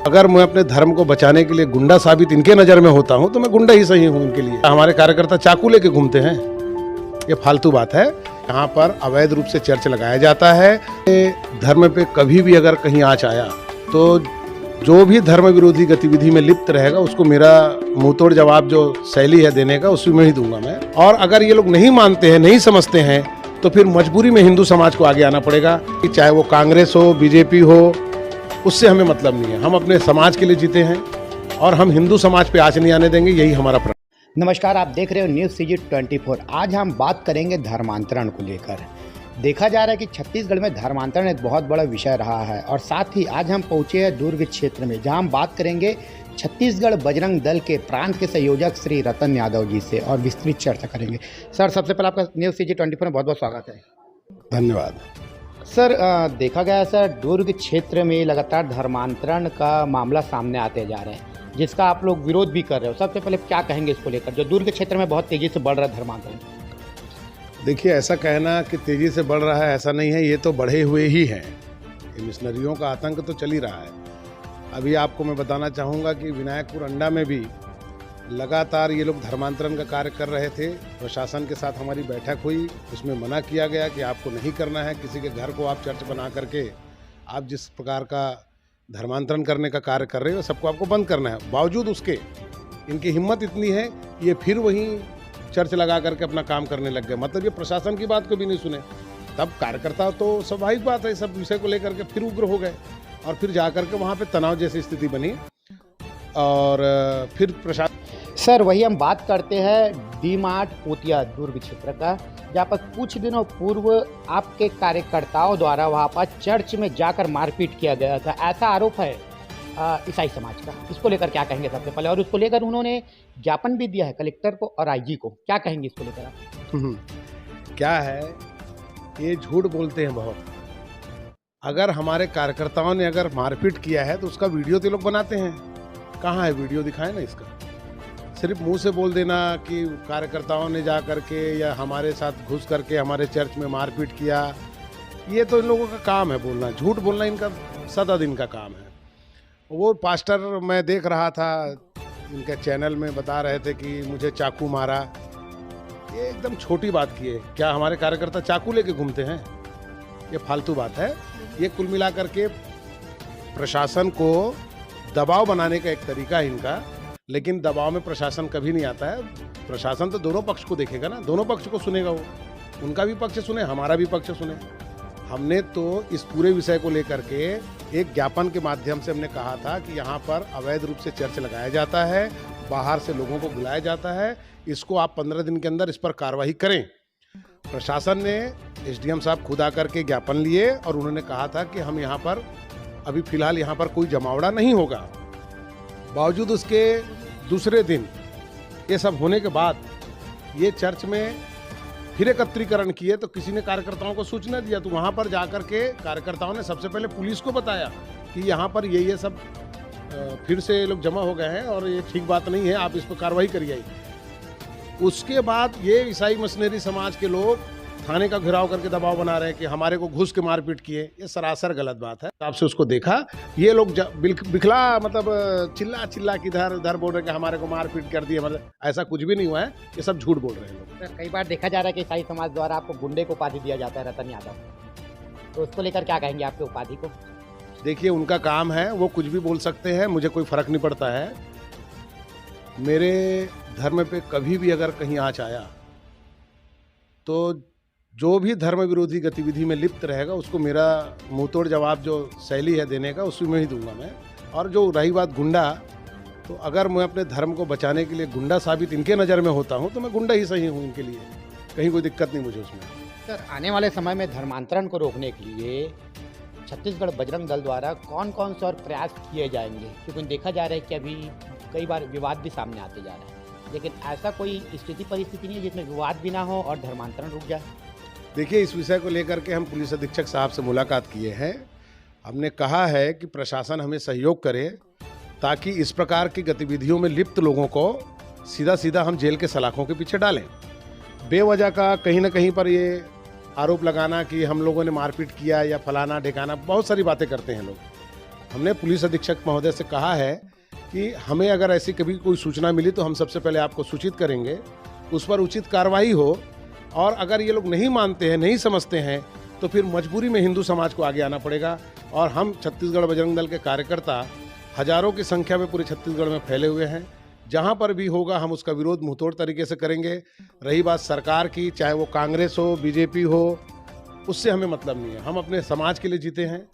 अगर मैं अपने धर्म को बचाने के लिए गुंडा साबित इनके नज़र में होता हूं तो मैं गुंडा ही सही हूं उनके लिए। हमारे कार्यकर्ता चाकू लेके घूमते हैं, ये फालतू बात है। यहाँ पर अवैध रूप से चर्च लगाया जाता है। धर्म पे कभी भी अगर कहीं आँच आया तो जो भी धर्म विरोधी गतिविधि में लिप्त रहेगा उसको मेरा मुंहतोड़ जवाब जो शैली है देने का उसमें ही दूंगा मैं। और अगर ये लोग नहीं मानते हैं, नहीं समझते हैं तो फिर मजबूरी में हिंदू समाज को आगे आना पड़ेगा। चाहे वो कांग्रेस हो, बीजेपी हो, उससे हमें मतलब नहीं है। हम अपने समाज के लिए जीते हैं और हम हिंदू समाज पे आँच नहीं आने देंगे, यही हमारा प्रण। नमस्कार, आप देख रहे हो न्यूज़ CG 24। आज हम बात करेंगे धर्मांतरण को लेकर। देखा जा रहा है कि छत्तीसगढ़ में धर्मांतरण एक बहुत बड़ा विषय रहा है और साथ ही आज हम पहुंचे हैं दुर्ग क्षेत्र में, जहां हम बात करेंगे छत्तीसगढ़ बजरंग दल के प्रांत के संयोजक श्री रतन यादव जी से और विस्तृत चर्चा करेंगे। सर, सबसे पहले आपका न्यूज़ CG 24 में बहुत बहुत स्वागत है। धन्यवाद। सर, देखा गया है सर, दुर्ग क्षेत्र में लगातार धर्मांतरण का मामला सामने आते जा रहे हैं, जिसका आप लोग विरोध भी कर रहे हो। सबसे पहले क्या कहेंगे इसको लेकर, जो दुर्ग क्षेत्र में बहुत तेज़ी से बढ़ रहा है धर्मांतरण? देखिए, ऐसा कहना कि तेज़ी से बढ़ रहा है, ऐसा नहीं है। ये तो बढ़े हुए ही हैं। ये मिशनरियों का आतंक तो चल ही रहा है। अभी आपको मैं बताना चाहूँगा कि विनायकपुर अंडा में भी लगातार ये लोग धर्मांतरण का कार्य कर रहे थे। प्रशासन के साथ हमारी बैठक हुई, उसमें मना किया गया कि आपको नहीं करना है। किसी के घर को आप चर्च बना करके आप जिस प्रकार का धर्मांतरण करने का कार्य कर रहे हो, सबको आपको बंद करना है। बावजूद उसके इनकी हिम्मत इतनी है, ये फिर वहीं चर्च लगा करके अपना काम करने लग गए। मतलब ये प्रशासन की बात को भी नहीं सुने। तब कार्यकर्ता तो स्वाभाविक बात है, सब विषय को लेकर के फिर उग्र हो गए और फिर जा करके वहाँ पे तनाव जैसी स्थिति बनी और फिर प्रशासन। सर, वही हम बात करते हैं डी-मार्ट पोतिया दुर्ग क्षेत्र का, जहाँ पर कुछ दिनों पूर्व आपके कार्यकर्ताओं द्वारा वहाँ पर चर्च में जाकर मारपीट किया गया था, ऐसा आरोप है ईसाई समाज का। इसको लेकर क्या कहेंगे सबसे पहले? और उसको लेकर उन्होंने ज्ञापन भी दिया है कलेक्टर को और IG को, क्या कहेंगे इसको लेकर आप? क्या है, ये झूठ बोलते हैं बहुत। अगर हमारे कार्यकर्ताओं ने अगर मारपीट किया है तो उसका वीडियो तो लोग बनाते हैं। कहाँ है वीडियो? दिखाएं ना इसका। सिर्फ मुंह से बोल देना कि कार्यकर्ताओं ने जा करके या हमारे साथ घुस करके हमारे चर्च में मारपीट किया, ये तो इन लोगों का काम है बोलना। झूठ बोलना इनका सदा दिन का काम है। वो पास्टर मैं देख रहा था, इनके चैनल में बता रहे थे कि मुझे चाकू मारा। ये एकदम छोटी बात की है। क्या हमारे कार्यकर्ता चाकू लेके घूमते हैं? ये फालतू बात है। ये कुल मिला करके प्रशासन को दबाव बनाने का एक तरीका है इनका, लेकिन दबाव में प्रशासन कभी नहीं आता है। प्रशासन तो दोनों पक्ष को देखेगा ना, दोनों पक्ष को सुनेगा। वो उनका भी पक्ष सुने, हमारा भी पक्ष सुने। हमने तो इस पूरे विषय को लेकर के एक ज्ञापन के माध्यम से हमने कहा था कि यहाँ पर अवैध रूप से चर्च लगाया जाता है, बाहर से लोगों को बुलाया जाता है, इसको आप 15 दिन के अंदर इस पर कार्रवाई करें। प्रशासन ने, SDM साहब खुद आकर के ज्ञापन लिए और उन्होंने कहा था कि हम यहाँ पर अभी फिलहाल यहाँ पर कोई जमावड़ा नहीं होगा। बावजूद उसके दूसरे दिन ये सब होने के बाद ये चर्च में फिर एकत्रीकरण किए तो किसी ने कार्यकर्ताओं को सूचना दिया, तो वहाँ पर जाकर के कार्यकर्ताओं ने सबसे पहले पुलिस को बताया कि यहाँ पर ये सब फिर से लोग जमा हो गए हैं और ये ठीक बात नहीं है, आप इस पर कार्रवाई करिए। उसके बाद ये ईसाई मिशनरी समाज के लोग थाने का घेराव करके दबाव बना रहे हैं कि हमारे को घुस के मारपीट किए। ये सरासर गलत बात है। आपसे उसको देखा, ये लोग बिखला मतलब चिल्ला चिल्ला कि इधर बोल रहे कि हमारे को मारपीट कर दिए। मतलब ऐसा कुछ भी नहीं हुआ है, ये सब झूठ बोल रहे हैं लोग। सर, कई बार देखा जा रहा है कि ईसाई समाज द्वारा आपको गुंडे को उपाधि दिया जाता है, रतन यादव, तो उसको लेकर क्या कहेंगे आपके उपाधि को? देखिए, उनका काम है, वो कुछ भी बोल सकते हैं, मुझे कोई फर्क नहीं पड़ता है। मेरे धर्म पे कभी भी अगर कहीं आँच आया तो जो भी धर्म विरोधी गतिविधि में लिप्त रहेगा उसको मेरा मुंहतोड़ जवाब जो शैली है देने का उसमें ही दूंगा मैं। और जो रही बात गुंडा, तो अगर मैं अपने धर्म को बचाने के लिए गुंडा साबित इनके नज़र में होता हूं तो मैं गुंडा ही सही हूं इनके लिए, कहीं कोई दिक्कत नहीं मुझे उसमें। सर, आने वाले समय में धर्मांतरण को रोकने के लिए छत्तीसगढ़ बजरंग दल द्वारा कौन कौन से और प्रयास किए जाएंगे? क्योंकि देखा जा रहा है कि अभी कई बार विवाद भी सामने आते जा रहे हैं, लेकिन ऐसा कोई स्थिति परिस्थिति नहीं है जिसमें विवाद भी ना हो और धर्मांतरण रुक जाए। देखिए, इस विषय को लेकर के हम पुलिस अधीक्षक साहब से मुलाकात किए हैं। हमने कहा है कि प्रशासन हमें सहयोग करे ताकि इस प्रकार की गतिविधियों में लिप्त लोगों को सीधा सीधा हम जेल के सलाखों के पीछे डालें। बेवजह का कहीं ना कहीं पर ये आरोप लगाना कि हम लोगों ने मारपीट किया या फलाना ढिकाना, बहुत सारी बातें करते हैं लोग। हमने पुलिस अधीक्षक महोदय से कहा है कि हमें अगर ऐसी कभी कोई सूचना मिली तो हम सबसे पहले आपको सूचित करेंगे, उस पर उचित कार्रवाई हो, और अगर ये लोग नहीं मानते हैं, नहीं समझते हैं, तो फिर मजबूरी में हिंदू समाज को आगे आना पड़ेगा। और हम छत्तीसगढ़ बजरंग दल के कार्यकर्ता हजारों की संख्या में पूरे छत्तीसगढ़ में फैले हुए हैं। जहां पर भी होगा हम उसका विरोध मुंहतोड़ तरीके से करेंगे। रही बात सरकार की, चाहे वो कांग्रेस हो, बीजेपी हो, उससे हमें मतलब नहीं है। हम अपने समाज के लिए जीते हैं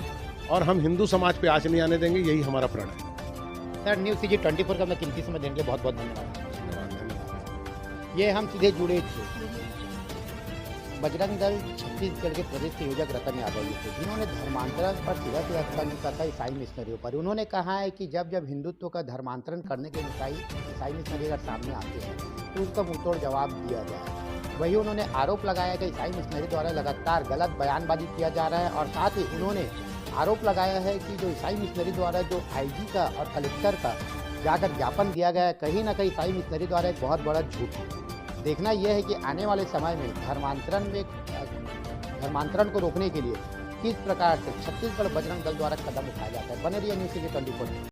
और हम हिंदू समाज पे आँच नहीं आने देंगे, यही हमारा प्रण है। सर, न्यूज़ CG 24 का अपना कीमती समय देने के लिए बहुत बहुत धन्यवाद। ये हम सीधे जुड़े थे बजरंग दल छत्तीसगढ़ के प्रदेश के योजक रतन यादव जी थे, जिन्होंने धर्मांतरण पर सीधा तंज कसा ईसाई मिशनरियों पर। उन्होंने कहा है कि जब जब हिंदुत्व का धर्मांतरण करने के ईसाई मिशनरी अगर सामने आते हैं तो उसका मुंहतोड़ जवाब दिया जाए। वही उन्होंने आरोप लगाया कि ईसाई मिशनरी द्वारा लगातार गलत बयानबाजी किया जा रहा है, और साथ ही उन्होंने आरोप लगाया है कि जो ईसाई मिशनरी द्वारा जो IG का और कलेक्टर का जाकर ज्ञापन दिया गया है, कहीं ना कहीं ईसाई मिशनरी द्वारा एक बहुत बड़ा झूठ है। देखना यह है कि आने वाले समय में धर्मांतरण को रोकने के लिए किस प्रकार से छत्तीसगढ़ बजरंग दल द्वारा कदम उठाया जाता है। बने रहिए न्यूज़ CG 24 में।